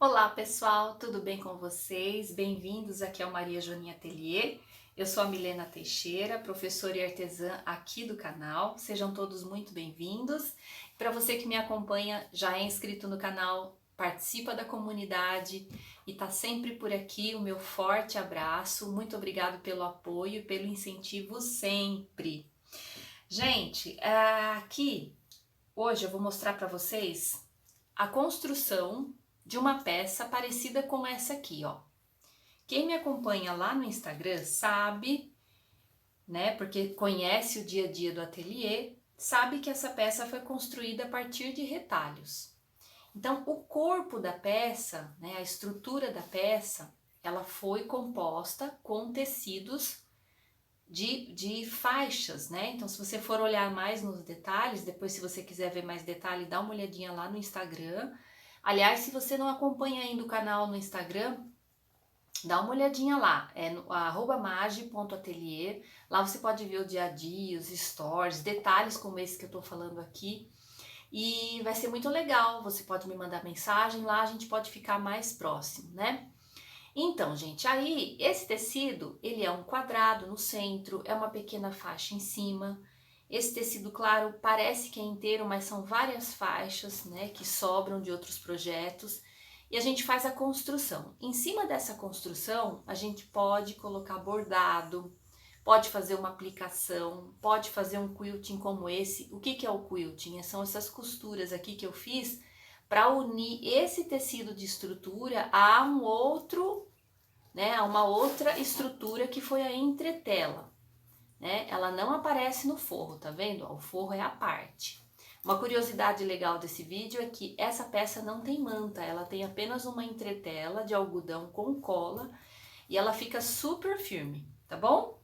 Olá pessoal, tudo bem com vocês? Bem-vindos aqui ao Maria Joaninha Atelier. Eu sou a Milena Teixeira, professora e artesã aqui do canal. Sejam todos muito bem-vindos. Para você que me acompanha, já é inscrito no canal, participa da comunidade e está sempre por aqui, o meu forte abraço. Muito obrigado pelo apoio e pelo incentivo sempre. Gente, aqui hoje eu vou mostrar para vocês a construção de uma peça parecida com essa aqui, ó. Quem me acompanha lá no Instagram sabe, né, porque conhece o dia a dia do ateliê, sabe que essa peça foi construída a partir de retalhos. Então, o corpo da peça, né, a estrutura da peça, ela foi composta com tecidos de faixas, né? Então, se você for olhar mais nos detalhes, depois, se você quiser ver mais detalhe, dá uma olhadinha lá no Instagram. Aliás, se você não acompanha ainda o canal no Instagram, dá uma olhadinha lá, é no @magi.atelier. Lá você pode ver o dia a dia, os stories, detalhes como esse que eu tô falando aqui. E vai ser muito legal. Você pode me mandar mensagem lá, a gente pode ficar mais próximo, né? Então, gente, aí esse tecido, ele é um quadrado no centro, é uma pequena faixa em cima. Esse tecido, claro, parece que é inteiro, mas são várias faixas, né, que sobram de outros projetos. E a gente faz a construção. Em cima dessa construção, a gente pode colocar bordado, pode fazer uma aplicação, pode fazer um quilting como esse. O que é o quilting? São essas costuras aqui que eu fiz para unir esse tecido de estrutura a um outro, né, a uma outra estrutura que foi a entretela, né? Ela não aparece no forro, tá vendo? O forro é a parte. Uma curiosidade legal desse vídeo é que essa peça não tem manta, ela tem apenas uma entretela de algodão com cola e ela fica super firme, tá bom?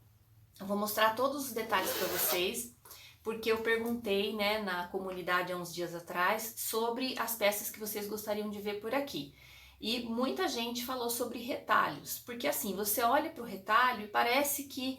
Eu vou mostrar todos os detalhes para vocês, porque eu perguntei, né, na comunidade há uns dias atrás sobre as peças que vocês gostariam de ver por aqui. E muita gente falou sobre retalhos, porque assim, você olha para o retalho e parece que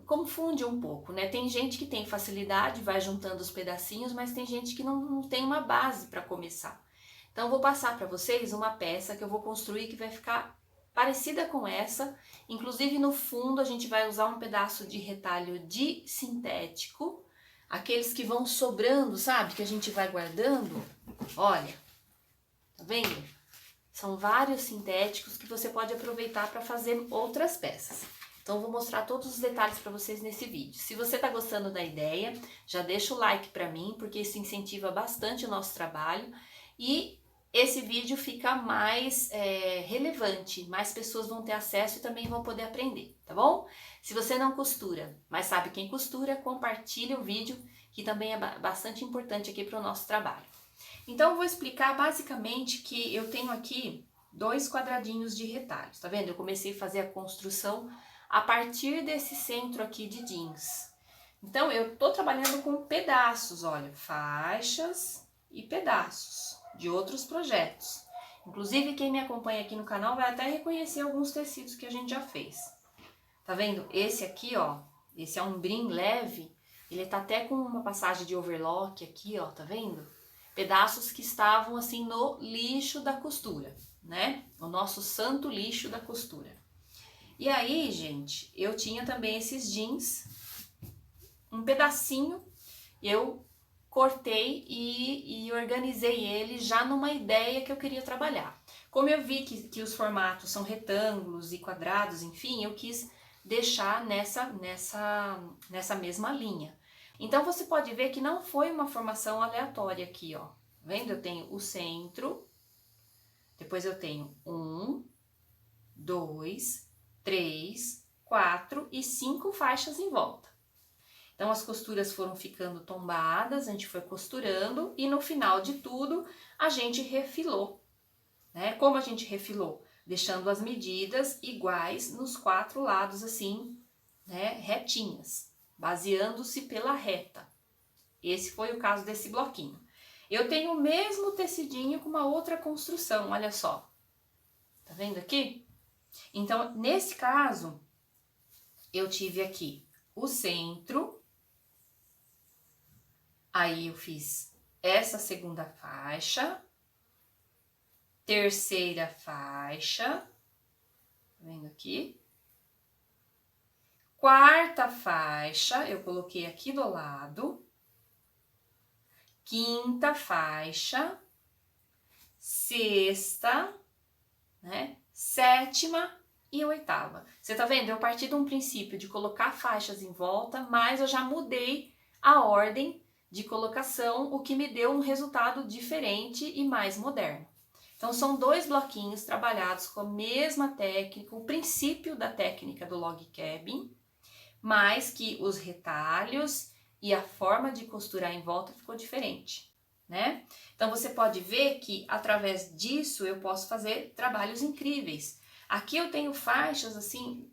confunde um pouco, né? Tem gente que tem facilidade, vai juntando os pedacinhos, mas tem gente que não tem uma base para começar. Então, eu vou passar para vocês uma peça que eu vou construir que vai ficar parecida com essa. Inclusive, no fundo, a gente vai usar um pedaço de retalho de sintético, aqueles que vão sobrando, sabe? Que a gente vai guardando. Olha, tá vendo? São vários sintéticos que você pode aproveitar para fazer outras peças. Então, eu vou mostrar todos os detalhes para vocês nesse vídeo. Se você está gostando da ideia, já deixa o like para mim, porque isso incentiva bastante o nosso trabalho. E esse vídeo fica mais relevante, mais pessoas vão ter acesso e também vão poder aprender, tá bom? Se você não costura, mas sabe quem costura, compartilhe o vídeo, que também é bastante importante aqui para o nosso trabalho. Então, eu vou explicar basicamente que eu tenho aqui dois quadradinhos de retalhos, tá vendo? Eu comecei a fazer a construção a partir desse centro aqui de jeans. Então, eu tô trabalhando com pedaços, olha, faixas e pedaços de outros projetos. Inclusive, quem me acompanha aqui no canal vai até reconhecer alguns tecidos que a gente já fez. Tá vendo? Esse aqui, ó, esse é um brim leve, ele tá até com uma passagem de overlock aqui, ó, tá vendo? Pedaços que estavam assim no lixo da costura, né? O nosso santo lixo da costura. E aí, gente, eu tinha também esses jeans, um pedacinho, eu cortei e organizei ele já numa ideia que eu queria trabalhar. Como eu vi que os formatos são retângulos e quadrados, enfim, eu quis deixar nessa mesma linha. Então você pode ver que não foi uma formação aleatória aqui, ó. Tá vendo? Eu tenho o centro, depois eu tenho 1, 2, 3, 4 e 5 faixas em volta. Então as costuras foram ficando tombadas, a gente foi costurando e no final de tudo a gente refilou, né? Como a gente refilou? Deixando as medidas iguais nos 4 lados assim, né, retinhas, baseando-se pela reta. Esse foi o caso desse bloquinho. Eu tenho o mesmo tecidinho com uma outra construção, olha só. Tá vendo aqui? Então, nesse caso, eu tive aqui o centro. Aí eu fiz essa segunda faixa, terceira faixa, tá vendo aqui? Quarta faixa, eu coloquei aqui do lado. Quinta faixa, sexta, né? Sétima e oitava. Você tá vendo? Eu parti de um princípio de colocar faixas em volta, mas eu já mudei a ordem de colocação, o que me deu um resultado diferente e mais moderno. Então, são 2 bloquinhos trabalhados com a mesma técnica, o princípio da técnica do log cabin, mas que os retalhos e a forma de costurar em volta ficou diferente, né? Então, você pode ver que através disso eu posso fazer trabalhos incríveis. Aqui eu tenho faixas assim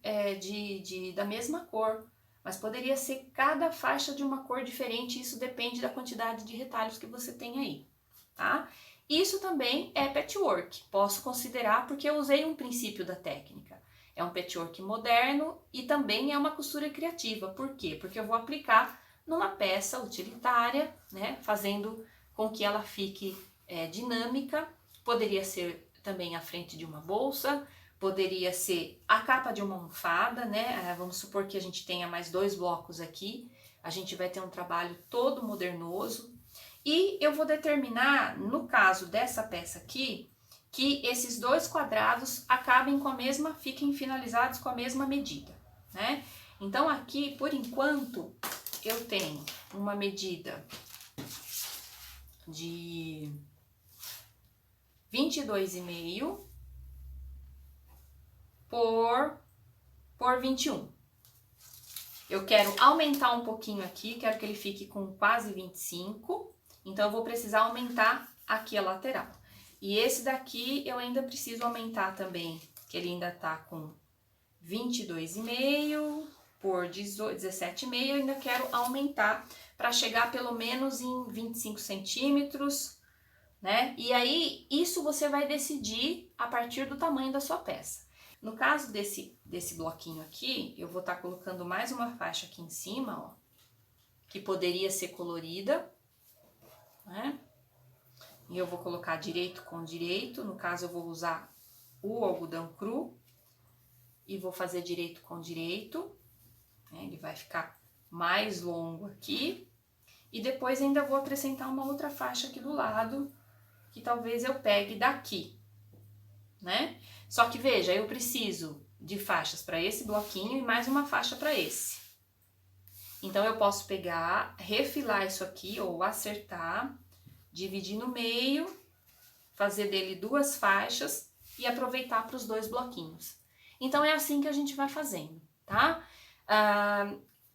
da mesma cor, mas poderia ser cada faixa de uma cor diferente, isso depende da quantidade de retalhos que você tem aí, tá? Isso também é patchwork, posso considerar porque eu usei um princípio da técnica. É um patchwork moderno e também é uma costura criativa. Por quê? Porque eu vou aplicar numa peça utilitária, né? Fazendo com que ela fique dinâmica. Poderia ser também a frente de uma bolsa, poderia ser a capa de uma almofada, né? Vamos supor que a gente tenha mais 2 blocos aqui. A gente vai ter um trabalho todo modernoso. E eu vou determinar, no caso dessa peça aqui, que esses 2 quadrados acabem com a mesma, fiquem finalizados com a mesma medida, né? Então, aqui, por enquanto, eu tenho uma medida de 22,5 por 21. Eu quero aumentar um pouquinho aqui, quero que ele fique com quase 25, então eu vou precisar aumentar aqui a lateral. E esse daqui eu ainda preciso aumentar também, que ele ainda tá com 22,5 por 17,5, eu ainda quero aumentar para chegar pelo menos em 25 centímetros, né? E aí, isso você vai decidir a partir do tamanho da sua peça. No caso desse bloquinho aqui, eu vou estar colocando mais uma faixa aqui em cima, ó, que poderia ser colorida, né? E eu vou colocar direito com direito, no caso eu vou usar o algodão cru e vou fazer direito com direito, né? Ele vai ficar mais longo aqui. E depois ainda vou acrescentar uma outra faixa aqui do lado, que talvez eu pegue daqui, né? Só que veja, eu preciso de faixas para esse bloquinho e mais uma faixa para esse. Então, eu posso pegar, refilar isso aqui ou acertar, dividir no meio, fazer dele 2 faixas e aproveitar para os 2 bloquinhos. Então, é assim que a gente vai fazendo, tá?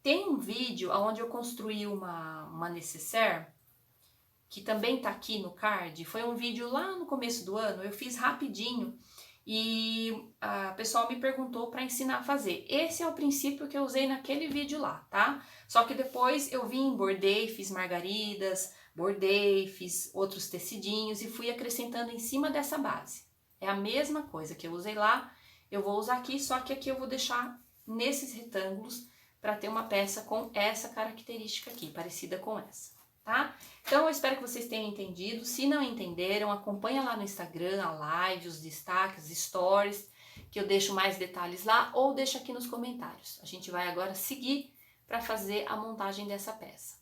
Tem um vídeo onde eu construí uma nécessaire, que também tá aqui no card. Foi um vídeo lá no começo do ano, eu fiz rapidinho e o pessoal me perguntou para ensinar a fazer. Esse é o princípio que eu usei naquele vídeo lá, tá? Só que depois eu vim, bordei, fiz margaridas, bordei, fiz outros tecidinhos e fui acrescentando em cima dessa base. É a mesma coisa que eu usei lá, eu vou usar aqui, só que aqui eu vou deixar nesses retângulos para ter uma peça com essa característica aqui, parecida com essa, tá? Então, eu espero que vocês tenham entendido. Se não entenderam, acompanha lá no Instagram, a live, os destaques, stories, que eu deixo mais detalhes lá, ou deixa aqui nos comentários. A gente vai agora seguir para fazer a montagem dessa peça.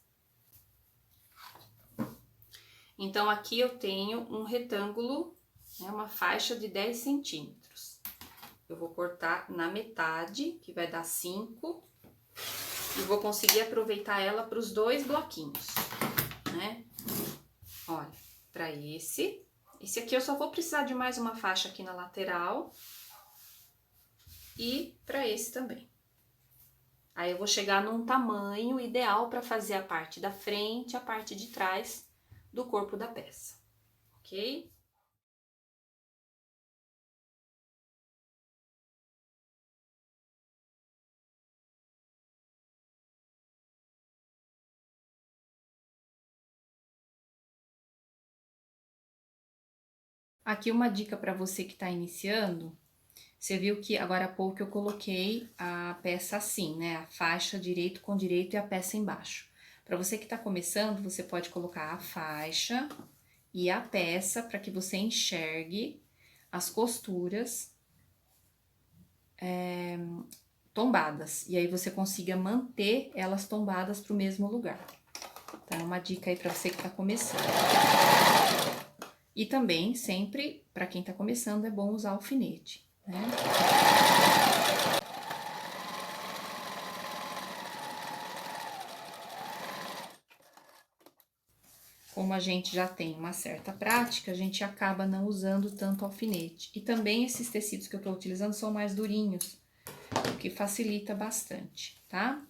Então, aqui eu tenho um retângulo, né, uma faixa de 10 centímetros. Eu vou cortar na metade, que vai dar 5, e vou conseguir aproveitar ela para os 2 bloquinhos, né? Olha, para esse aqui eu só vou precisar de mais uma faixa aqui na lateral e para esse também. Aí eu vou chegar num tamanho ideal para fazer a parte da frente e a parte de trás do corpo da peça, ok? Aqui uma dica para você que está iniciando. Você viu que agora há pouco eu coloquei a peça assim, né? A faixa direito com direito e a peça embaixo. Para você que está começando, você pode colocar a faixa e a peça para que você enxergue as costuras tombadas. E aí você consiga manter elas tombadas para o mesmo lugar. Então, é uma dica aí para você que tá começando. E também, sempre, para quem tá começando, é bom usar alfinete, né? Como a gente já tem uma certa prática, a gente acaba não usando tanto alfinete. E também esses tecidos que eu tô utilizando são mais durinhos, o que facilita bastante, tá?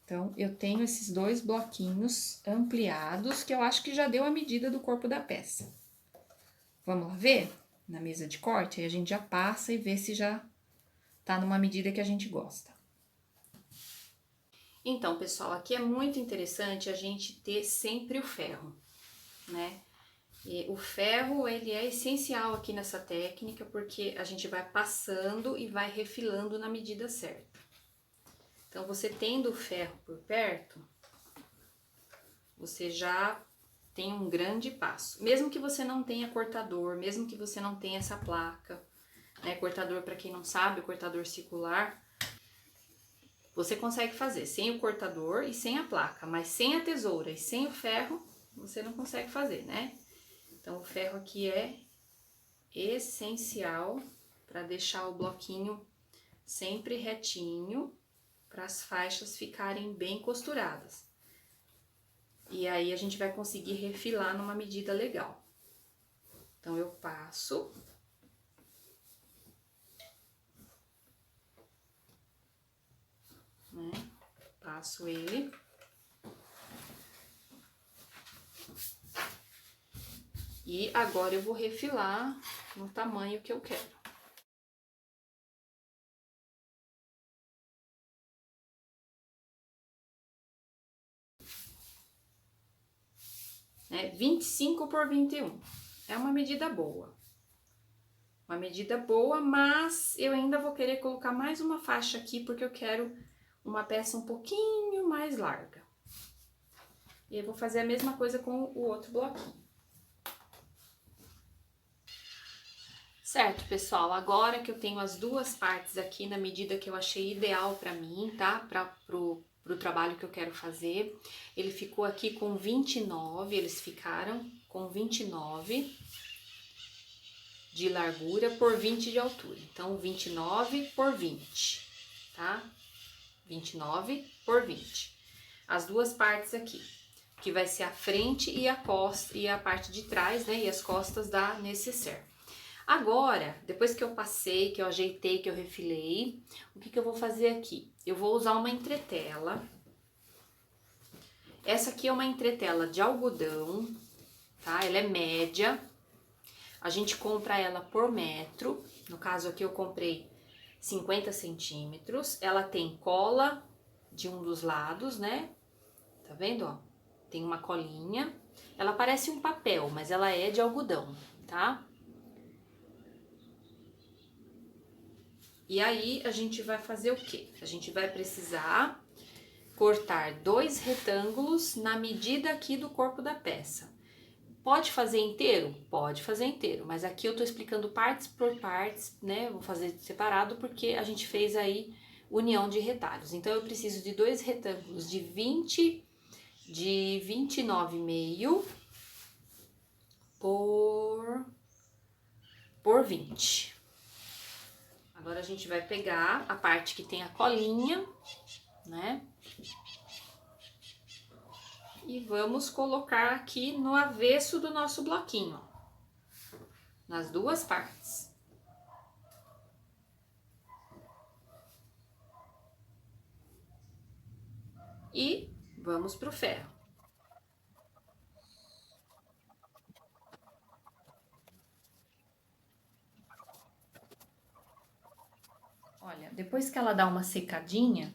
Então, eu tenho esses 2 bloquinhos ampliados, que eu acho que já deu a medida do corpo da peça. Vamos lá ver? Na mesa de corte, aí a gente já passa e vê se já tá numa medida que a gente gosta. Então, pessoal, aqui é muito interessante a gente ter sempre o ferro, né? E o ferro, ele é essencial aqui nessa técnica, porque a gente vai passando e vai refilando na medida certa. Então, você tendo o ferro por perto, você já tem um grande passo. Mesmo que você não tenha cortador, mesmo que você não tenha essa placa, né? Cortador, para quem não sabe, o cortador circular, você consegue fazer sem o cortador e sem a placa, mas sem a tesoura e sem o ferro, você não consegue fazer, né? Então, o ferro aqui é essencial para deixar o bloquinho sempre retinho, para as faixas ficarem bem costuradas. E aí, a gente vai conseguir refilar numa medida legal. Então, eu passo. Né? Passo ele. E agora eu vou refilar no tamanho que eu quero. Né? 25 por 21. É uma medida boa. Uma medida boa, mas eu ainda vou querer colocar mais uma faixa aqui, porque eu quero uma peça um pouquinho mais larga. E eu vou fazer a mesma coisa com o outro bloquinho. Certo, pessoal, agora que eu tenho as 2 partes aqui na medida que eu achei ideal pra mim, tá? Pro trabalho que eu quero fazer. Ele ficou aqui com 29, eles ficaram com 29 de largura por 20 de altura. Então, 29 por 20, tá? 29 por 20. As 2 partes aqui, que vai ser a frente e a costa e a parte de trás, né? E as costas da nécessaire. Agora, depois que eu passei, que eu ajeitei, que eu refilei, o que eu vou fazer aqui? Eu vou usar uma entretela. Essa aqui é uma entretela de algodão, tá? Ela é média. A gente compra ela por metro. No caso aqui eu comprei 50 centímetros. Ela tem cola de um dos lados, né? Tá vendo, ó? Tem uma colinha. Ela parece um papel, mas ela é de algodão, tá? E aí, a gente vai fazer o quê? A gente vai precisar cortar 2 retângulos na medida aqui do corpo da peça. Pode fazer inteiro? Pode fazer inteiro, mas aqui eu tô explicando partes por partes, né? Vou fazer separado porque a gente fez aí união de retalhos. Então, eu preciso de 2 retângulos de 29,5 por 20. Agora, a gente vai pegar a parte que tem a colinha, né? E vamos colocar aqui no avesso do nosso bloquinho, ó, nas 2 partes. E vamos pro ferro. Olha, depois que ela dá uma secadinha,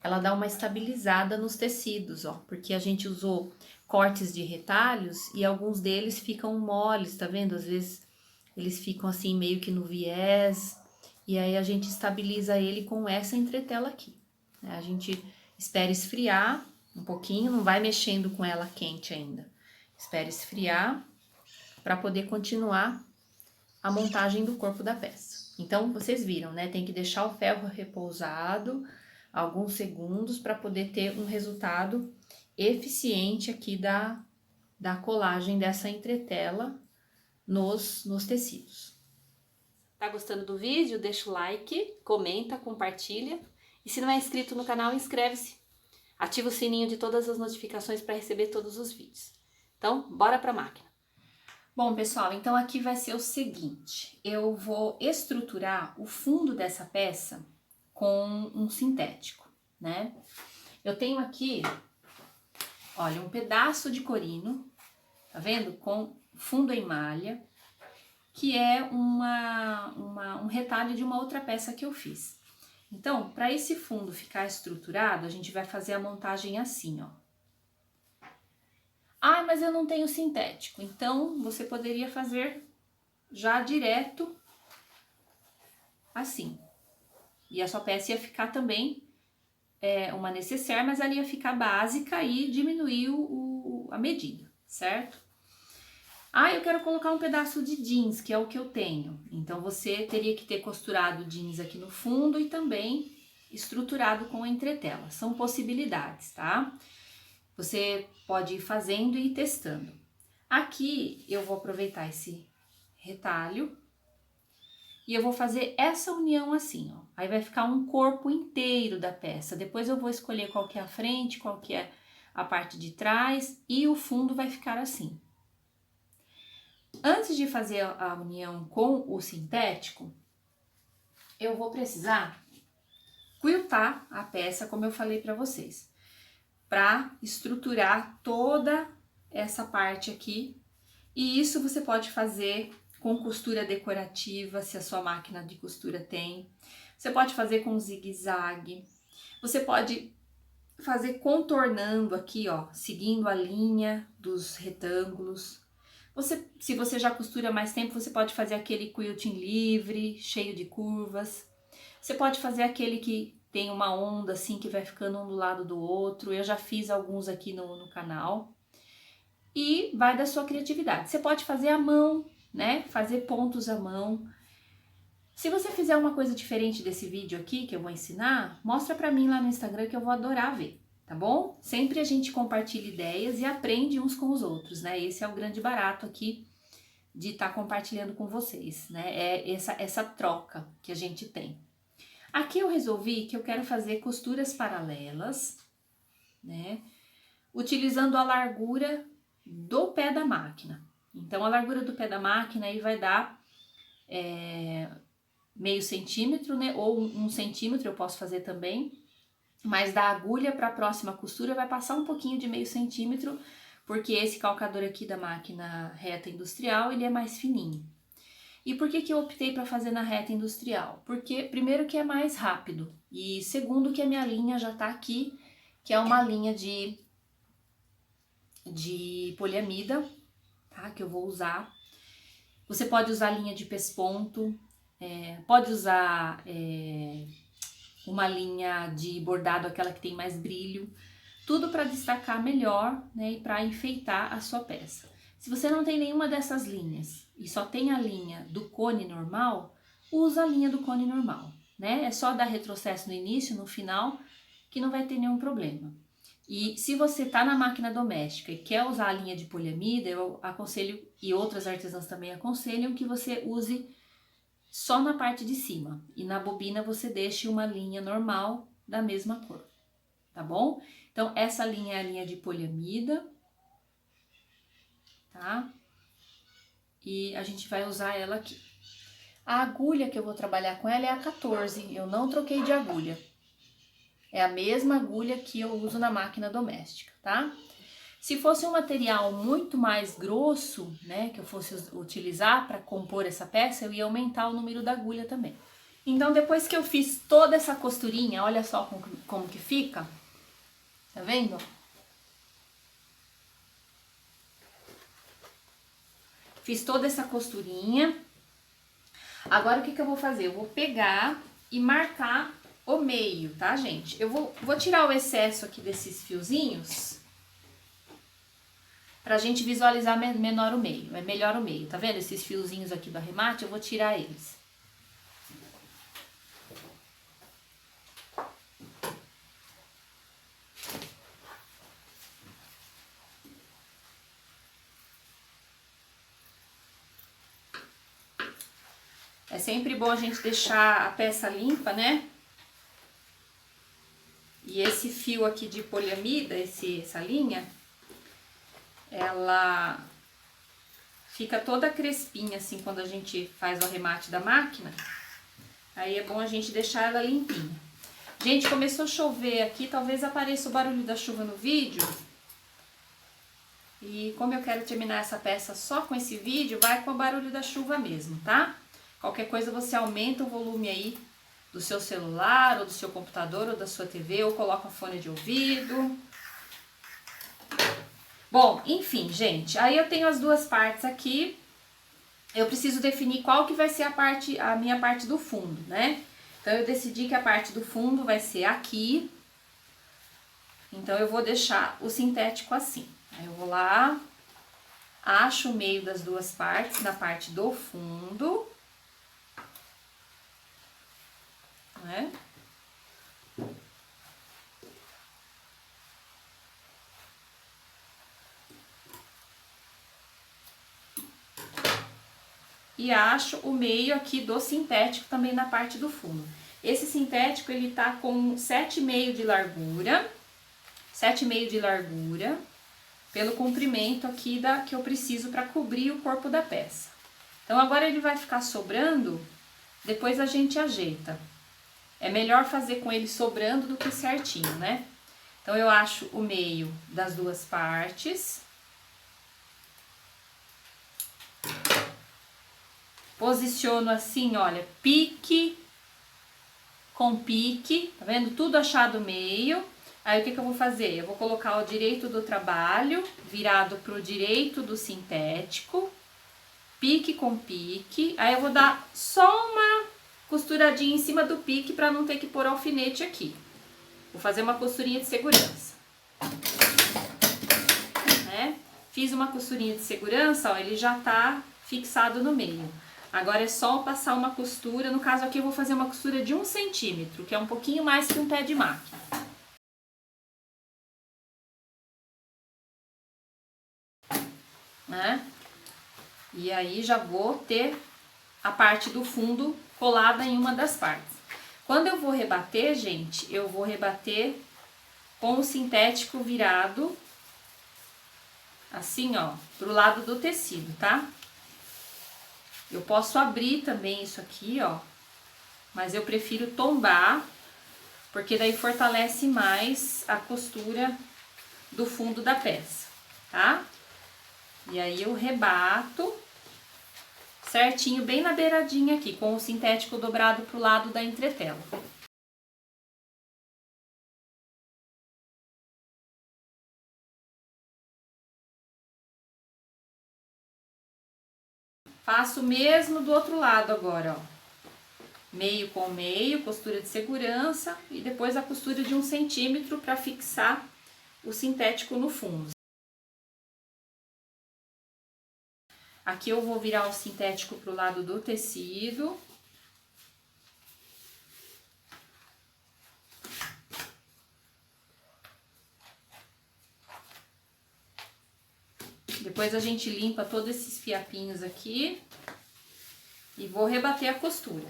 ela dá uma estabilizada nos tecidos, ó, porque a gente usou cortes de retalhos e alguns deles ficam moles, tá vendo? Às vezes eles ficam assim meio que no viés, e aí a gente estabiliza ele com essa entretela aqui. A gente espera esfriar um pouquinho, não vai mexendo com ela quente ainda. Espera esfriar para poder continuar a montagem do corpo da peça. Então, vocês viram, né? Tem que deixar o ferro repousado alguns segundos para poder ter um resultado eficiente aqui da colagem dessa entretela nos tecidos. Tá gostando do vídeo? Deixa o like, comenta, compartilha. E se não é inscrito no canal, inscreve-se. Ativa o sininho de todas as notificações para receber todos os vídeos. Então, bora para a máquina. Bom, pessoal, então aqui vai ser o seguinte. Eu vou estruturar o fundo dessa peça com um sintético, né? Eu tenho aqui, olha, um pedaço de corino, tá vendo? Com fundo em malha, que é um retalho de uma outra peça que eu fiz. Então, para esse fundo ficar estruturado, a gente vai fazer a montagem assim, ó. Ah, mas eu não tenho sintético. Então, você poderia fazer já direto assim. E a sua peça ia ficar também uma nécessaire, mas ela ia ficar básica e diminuir a medida, certo? Ah, eu quero colocar um pedaço de jeans, que é o que eu tenho. Então, você teria que ter costurado o jeans aqui no fundo e também estruturado com a entretela. São possibilidades, tá? Você pode ir fazendo e ir testando. Aqui, eu vou aproveitar esse retalho e eu vou fazer essa união assim, ó. Aí vai ficar um corpo inteiro da peça. Depois eu vou escolher qual que é a frente, qual que é a parte de trás e o fundo vai ficar assim. Antes de fazer a união com o sintético, eu vou precisar quiltar a peça, como eu falei para vocês, para estruturar toda essa parte aqui. E isso você pode fazer com costura decorativa, se a sua máquina de costura tem. Você pode fazer com zigue-zague. Você pode fazer contornando aqui, ó, seguindo a linha dos retângulos. Se você já costura mais tempo, você pode fazer aquele quilting livre, cheio de curvas. Você pode fazer aquele que tem uma onda assim, que vai ficando um do lado do outro. Eu já fiz alguns aqui no canal. E vai da sua criatividade. Você pode fazer à mão, né? Fazer pontos à mão. Se você fizer uma coisa diferente desse vídeo aqui, que eu vou ensinar, mostra pra mim lá no Instagram que eu vou adorar ver. Tá bom? Sempre a gente compartilha ideias e aprende uns com os outros, né? Esse é o grande barato aqui de estar compartilhando com vocês, né? É essa troca que a gente tem. Aqui eu resolvi que eu quero fazer costuras paralelas, né? Utilizando a largura do pé da máquina. Então, a largura do pé da máquina aí vai dar meio centímetro, né? Ou 1 centímetro eu posso fazer também. Mas da agulha para a próxima costura vai passar um pouquinho de meio centímetro, porque esse calcador aqui da máquina reta industrial, ele é mais fininho. E por que eu optei para fazer na reta industrial? Porque primeiro que é mais rápido e segundo que a minha linha já tá aqui, que é uma linha de poliamida, tá? Que eu vou usar. Você pode usar linha de pesponto, pode usar uma linha de bordado, aquela que tem mais brilho, tudo para destacar melhor, né, e para enfeitar a sua peça. Se você não tem nenhuma dessas linhas e só tem a linha do cone normal, usa a linha do cone normal, né? É só dar retrocesso no início, no final, que não vai ter nenhum problema. E se você tá na máquina doméstica e quer usar a linha de poliamida, eu aconselho, e outras artesãs também aconselham, que você use só na parte de cima, e na bobina você deixe uma linha normal da mesma cor, tá bom? Então, essa linha é a linha de poliamida, tá? E a gente vai usar ela aqui. A agulha que eu vou trabalhar com ela é a 14, eu não troquei de agulha. É a mesma agulha que eu uso na máquina doméstica, tá? Se fosse um material muito mais grosso, né, que eu fosse utilizar para compor essa peça, eu ia aumentar o número da agulha também. Então, depois que eu fiz toda essa costurinha, olha só como que fica. Tá vendo? Fiz toda essa costurinha. Agora, o que eu vou fazer? Eu vou pegar e marcar o meio, tá, gente? Eu vou tirar o excesso aqui desses fiozinhos. pra gente visualizar menor o meio, é melhor o meio. Tá vendo esses fiozinhos aqui do arremate? Eu vou tirar eles. É sempre bom a gente deixar a peça limpa, né? E esse fio aqui de poliamida, essa linha, ela fica toda crespinha assim quando a gente faz o arremate da máquina. Aí é bom a gente deixar ela limpinha. Gente, começou a chover aqui, talvez apareça o barulho da chuva no vídeo. E como eu quero terminar essa peça só com esse vídeo, vai com o barulho da chuva mesmo, tá? Qualquer coisa você aumenta o volume aí do seu celular, ou do seu computador, ou da sua TV, ou coloca fone de ouvido. Bom, enfim, gente, aí eu tenho as duas partes aqui. Eu preciso definir qual que vai ser a minha parte do fundo, né? Então, eu decidi que a parte do fundo vai ser aqui. Então, eu vou deixar o sintético assim. Aí, eu vou lá, acho o meio das duas partes, na parte do fundo. Né? E acho o meio aqui do sintético também na parte do fundo. Esse sintético, ele tá com 7,5 de largura, 7,5 de largura, pelo comprimento aqui que eu preciso para cobrir o corpo da peça. Então, agora ele vai ficar sobrando, depois a gente ajeita. É melhor fazer com ele sobrando do que certinho, né? Então, eu acho o meio das duas partes. Posiciono assim, olha, pique com pique, tá vendo? Tudo achado meio. Aí, o que eu vou fazer? Eu vou colocar o direito do trabalho virado pro direito do sintético. Pique com pique. Aí, eu vou dar só uma costuradinha em cima do pique pra não ter que pôr alfinete aqui. Vou fazer uma costurinha de segurança. Né? Fiz uma costurinha de segurança, ó, ele já tá fixado no meio. Agora é só passar uma costura, no caso aqui eu vou fazer uma costura de 1 centímetro, que é um pouquinho mais que um pé de máquina. Né? E aí já vou ter a parte do fundo colada em uma das partes. Quando eu vou rebater, gente, eu vou rebater com o sintético virado, assim, ó, pro lado do tecido, tá? Eu posso abrir também isso aqui, ó, mas eu prefiro tombar, porque daí fortalece mais a costura do fundo da peça, tá? E aí eu rebato certinho, bem na beiradinha aqui, com o sintético dobrado pro lado da entretela. Faço o mesmo do outro lado agora, ó. Meio com meio, costura de segurança e depois a costura de 1 centímetro para fixar o sintético no fundo. Aqui eu vou virar o sintético pro lado do tecido. Depois a gente limpa todos esses fiapinhos aqui e vou rebater a costura.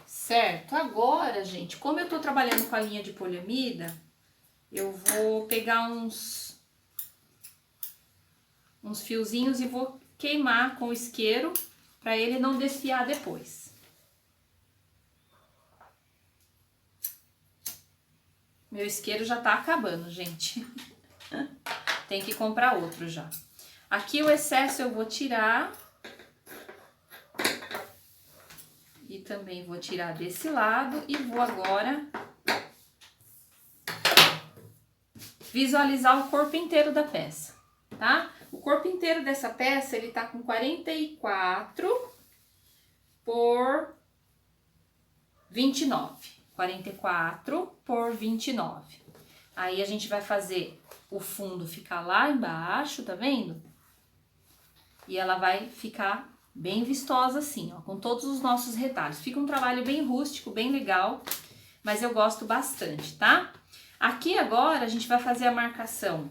Certo, agora, gente, como eu tô trabalhando com a linha de poliamida, eu vou pegar uns fiozinhos e vou queimar com o isqueiro para ele não desfiar depois. Meu isqueiro já tá acabando, gente. Tem que comprar outro já. Aqui o excesso eu vou tirar. E também vou tirar desse lado e vou agora visualizar o corpo inteiro da peça, tá? O corpo inteiro dessa peça, ele tá com 44 por 29. 44 por 29. Aí a gente vai fazer o fundo ficar lá embaixo, tá vendo? E ela vai ficar bem vistosa assim, ó, com todos os nossos retalhos. Fica um trabalho bem rústico, bem legal, mas eu gosto bastante, tá? Aqui agora a gente vai fazer a marcação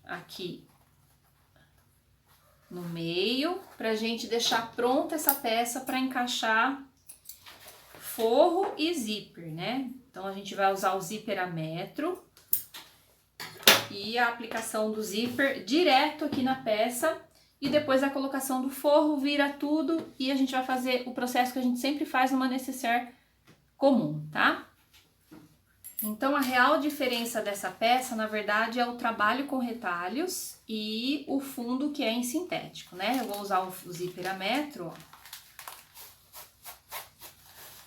aqui no meio, pra gente deixar pronta essa peça para encaixar forro e zíper, né? Então a gente vai usar o zíper a metro e a aplicação do zíper direto aqui na peça e depois a colocação do forro, vira tudo e a gente vai fazer o processo que a gente sempre faz numa nécessaire comum, tá? Então, a real diferença dessa peça, na verdade, é o trabalho com retalhos e o fundo que é em sintético, né? Eu vou usar o zíper a metro, ó.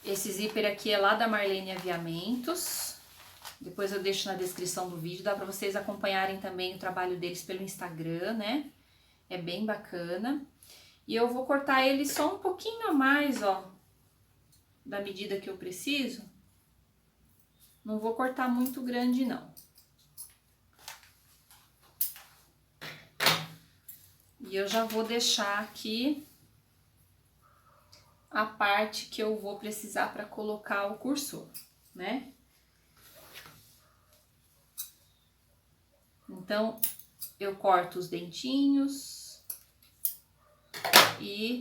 Esse zíper aqui é lá da Marlene Aviamentos. Depois eu deixo na descrição do vídeo, dá pra vocês acompanharem também o trabalho deles pelo Instagram, né? É bem bacana. E eu vou cortar ele só um pouquinho a mais, ó, da medida que eu preciso. Não vou cortar muito grande, não. E eu já vou deixar aqui a parte que eu vou precisar para colocar o cursor, né? Então, eu corto os dentinhos e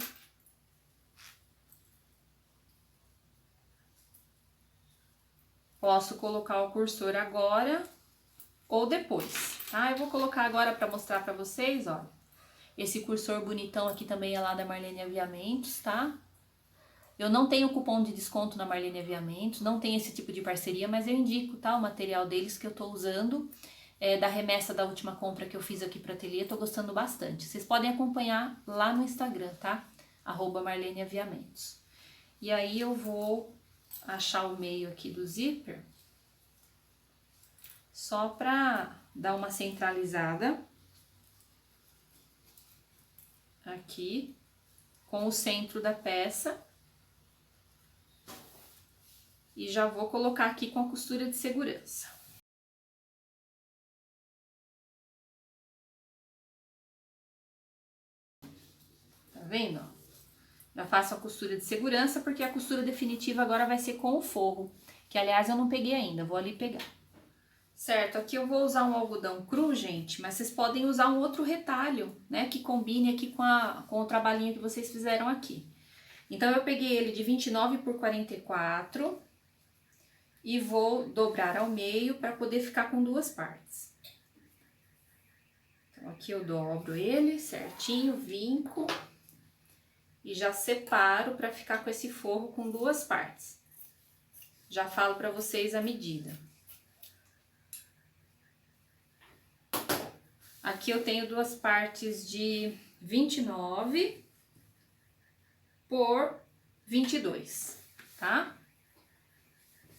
posso colocar o cursor agora ou depois, tá? Eu vou colocar agora para mostrar para vocês, ó. Esse cursor bonitão aqui também é lá da Marlene Aviamentos, tá? Eu não tenho cupom de desconto na Marlene Aviamentos, não tem esse tipo de parceria, mas eu indico, tá? O material deles que eu tô usando, da remessa da última compra que eu fiz aqui pro ateliê, tô gostando bastante. Vocês podem acompanhar lá no Instagram, tá? @Marlene Aviamentos. E aí eu vou achar o meio aqui do zíper, só pra dar uma centralizada aqui, com o centro da peça. E já vou colocar aqui com a costura de segurança. Tá vendo? Já faço a costura de segurança, porque a costura definitiva agora vai ser com o forro, que aliás eu não peguei ainda, vou ali pegar. Certo, aqui eu vou usar um algodão cru, gente, mas vocês podem usar um outro retalho, né, que combine aqui com o trabalhinho que vocês fizeram aqui. Então, eu peguei ele de 29 por 44 e vou dobrar ao meio para poder ficar com duas partes. Então, aqui eu dobro ele certinho, vinco e já separo para ficar com esse forro com duas partes. Já falo para vocês a medida. Aqui eu tenho duas partes de 29 por 22, tá?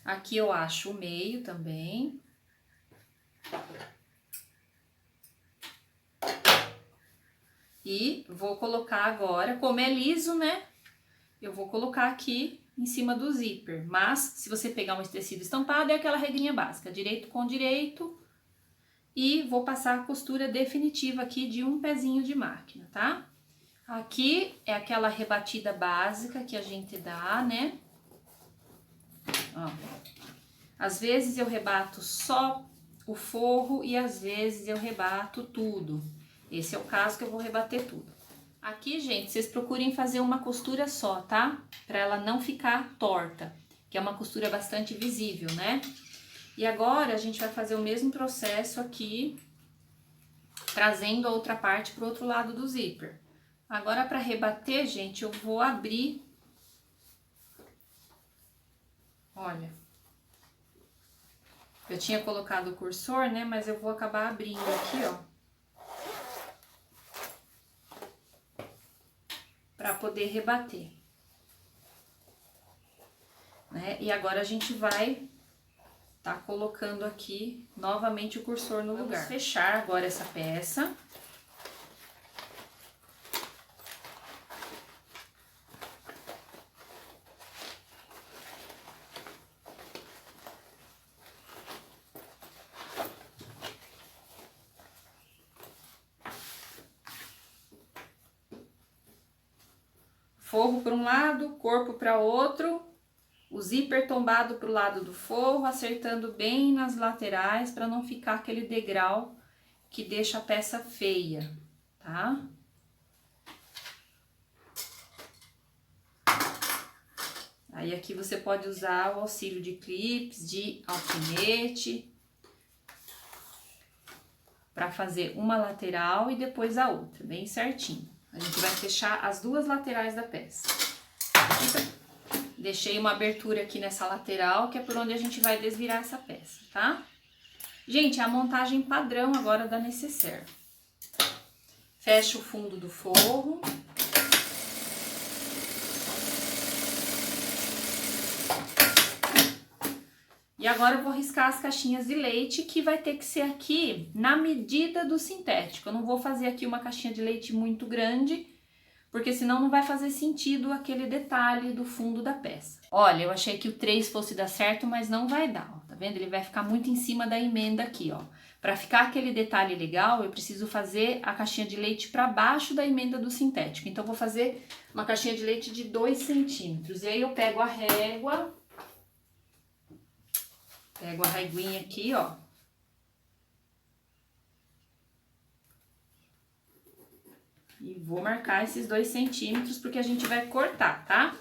Aqui eu acho o meio também. E vou colocar agora, como é liso, né? Eu vou colocar aqui em cima do zíper. Mas, se você pegar um tecido estampado, é aquela regrinha básica, direito com direito. E vou passar a costura definitiva aqui de um pezinho de máquina, tá? Aqui é aquela rebatida básica que a gente dá, né? Ó. Às vezes eu rebato só o forro e às vezes eu rebato tudo. Esse é o caso que eu vou rebater tudo. Aqui, gente, vocês procurem fazer uma costura só, tá? Pra ela não ficar torta, que é uma costura bastante visível, né? E agora a gente vai fazer o mesmo processo aqui, trazendo a outra parte pro outro lado do zíper. Agora, para rebater, gente, eu vou abrir. Olha. Eu tinha colocado o cursor, né? Mas eu vou acabar abrindo aqui, ó. Pra poder rebater. Né? E agora a gente vai tá colocando aqui novamente o cursor no lugar. Vamos fechar agora essa peça. Forro para um lado, corpo para outro, o zíper tombado para o lado do forro, acertando bem nas laterais para não ficar aquele degrau que deixa a peça feia, tá? Aí aqui você pode usar o auxílio de clips, de alfinete, para fazer uma lateral e depois a outra, bem certinho. A gente vai fechar as duas laterais da peça. Deixei uma abertura aqui nessa lateral, que é por onde a gente vai desvirar essa peça, tá? Gente, é a montagem padrão agora da necessaire. Fecha o fundo do forro. E agora eu vou riscar as caixinhas de leite, que vai ter que ser aqui na medida do sintético. Eu não vou fazer aqui uma caixinha de leite muito grande, porque senão não vai fazer sentido aquele detalhe do fundo da peça. Olha, eu achei que o 3 fosse dar certo, mas não vai dar, ó, tá vendo? Ele vai ficar muito em cima da emenda aqui, ó. Pra ficar aquele detalhe legal, eu preciso fazer a caixinha de leite pra baixo da emenda do sintético. Então, eu vou fazer uma caixinha de leite de 2 centímetros. E aí, eu pego a régua, pego a reguinha aqui, ó. E vou marcar esses 2 centímetros, porque a gente vai cortar, tá?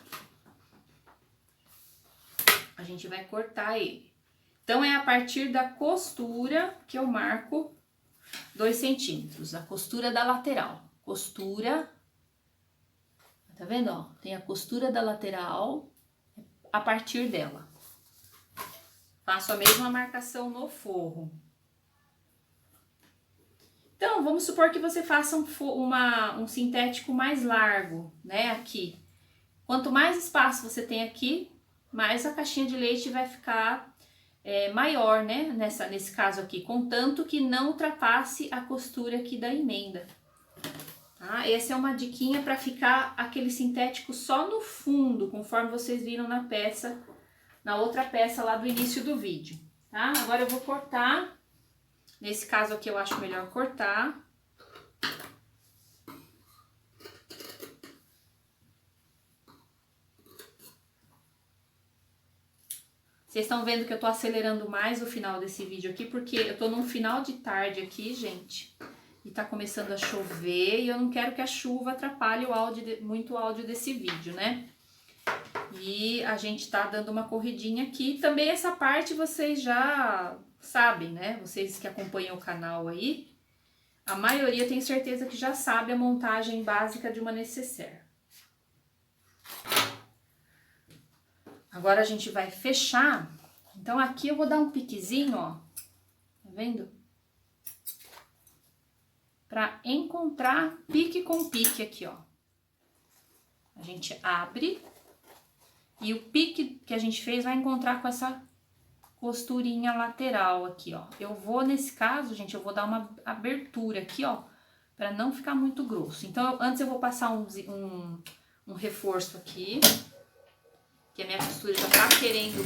A gente vai cortar ele. Então, é a partir da costura que eu marco 2 centímetros. A costura da lateral. Costura. Tá vendo, ó? Tem a costura da lateral a partir dela. Faço a mesma marcação no forro. Então, vamos supor que você faça um sintético mais largo, né, aqui. Quanto mais espaço você tem aqui, mais a caixinha de leite vai ficar maior, né, nesse caso aqui, contanto que não ultrapasse a costura aqui da emenda. Tá? Essa é uma diquinha para ficar aquele sintético só no fundo, conforme vocês viram na peça, na outra peça lá do início do vídeo, tá? Agora eu vou cortar. Nesse caso aqui eu acho melhor cortar. Vocês estão vendo que eu tô acelerando mais o final desse vídeo aqui, porque eu tô num final de tarde aqui, gente. E tá começando a chover e eu não quero que a chuva atrapalhe muito o áudio desse vídeo, né? E a gente tá dando uma corridinha aqui. Também essa parte vocês já sabem, né? Vocês que acompanham o canal aí, a maioria tem certeza que já sabe a montagem básica de uma necessaire. Agora a gente vai fechar. Então aqui eu vou dar um piquezinho, ó. Tá vendo? Pra encontrar pique com pique aqui, ó. A gente abre e o pique que a gente fez vai encontrar com essa costurinha lateral aqui, ó. Eu vou, nesse caso, gente, eu vou dar uma abertura aqui, ó, pra não ficar muito grosso. Então, antes eu vou passar um reforço aqui, que a minha costura já tá querendo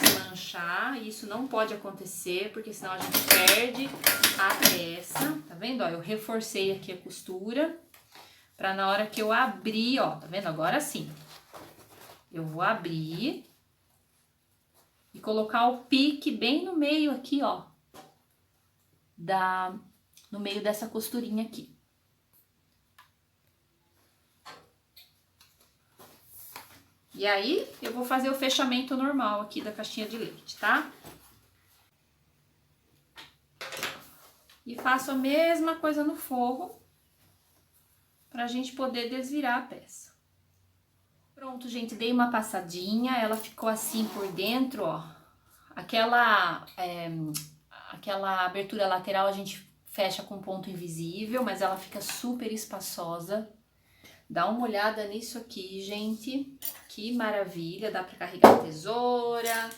desmanchar, e isso não pode acontecer, porque senão a gente perde a peça, tá vendo? Ó, eu reforcei aqui a costura, pra na hora que eu abrir, ó, tá vendo? Agora sim, eu vou abrir e colocar o pique bem no meio aqui, ó, no meio dessa costurinha aqui. E aí, eu vou fazer o fechamento normal aqui da caixinha de leite, tá? E faço a mesma coisa no forro, pra gente poder desvirar a peça. Pronto, gente, dei uma passadinha, ela ficou assim por dentro, ó. Aquela abertura lateral a gente fecha com ponto invisível, mas ela fica super espaçosa. Dá uma olhada nisso aqui, gente. Que maravilha, dá pra carregar a tesoura,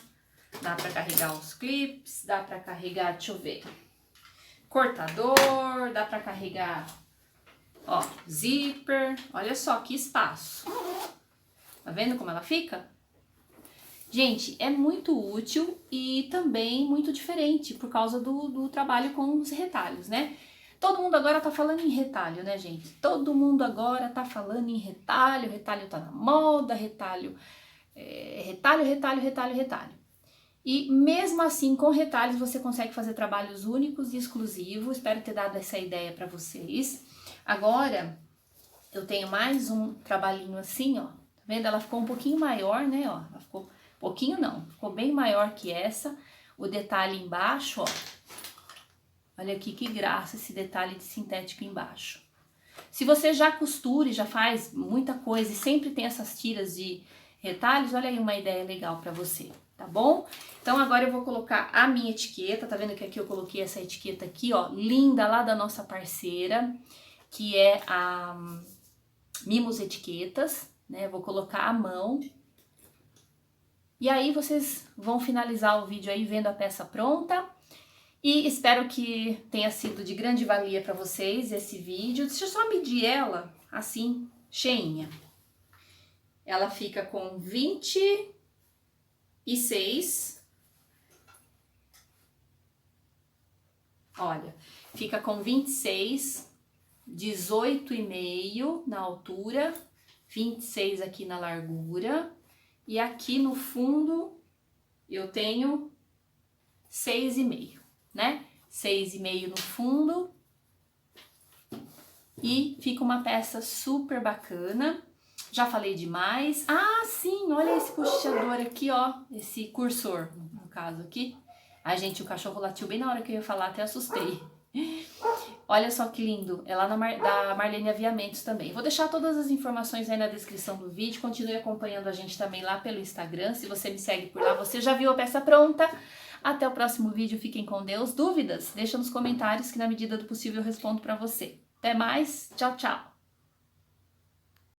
dá pra carregar os clips, dá pra carregar, deixa eu ver, cortador, dá pra carregar, ó, zíper. Olha só que espaço. Tá vendo como ela fica? Gente, é muito útil e também muito diferente por causa do trabalho com os retalhos, né? Todo mundo agora tá falando em retalho, né, gente? Todo mundo agora tá falando em retalho, retalho tá na moda, retalho, retalho. E mesmo assim, com retalhos, você consegue fazer trabalhos únicos e exclusivos. Espero ter dado essa ideia para vocês. Agora, eu tenho mais um trabalhinho assim, ó. Tá vendo? Ela ficou um pouquinho maior, né, ó. Ela ficou, pouquinho não, ficou bem maior que essa. O detalhe embaixo, ó. Olha aqui que graça esse detalhe de sintético embaixo. Se você já costura e já faz muita coisa e sempre tem essas tiras de retalhos, olha aí uma ideia legal para você, tá bom? Então agora eu vou colocar a minha etiqueta, tá vendo que aqui eu coloquei essa etiqueta aqui, ó, linda lá da nossa parceira, que é a Mimos Etiquetas, né? Vou colocar a mão. E aí vocês vão finalizar o vídeo aí vendo a peça pronta. E espero que tenha sido de grande valia para vocês esse vídeo. Deixa eu só medir ela, assim, cheinha. Ela fica com 26. Olha, fica com 26, 18,5 na altura, 26 aqui na largura. E aqui no fundo eu tenho 6,5. Né? 6,5 no fundo e fica uma peça super bacana. Já falei demais. Ah, sim, olha esse puxador aqui, ó, esse cursor, no caso aqui. Ai, gente, o cachorro latiu bem na hora que eu ia falar, até assustei. Olha só que lindo, é lá da Marlene Aviamentos também. Vou deixar todas as informações aí na descrição do vídeo, continue acompanhando a gente também lá pelo Instagram, se você me segue por lá, você já viu a peça pronta. Até o próximo vídeo, fiquem com Deus. Dúvidas? Deixa nos comentários que na medida do possível eu respondo para você. Até mais, tchau, tchau!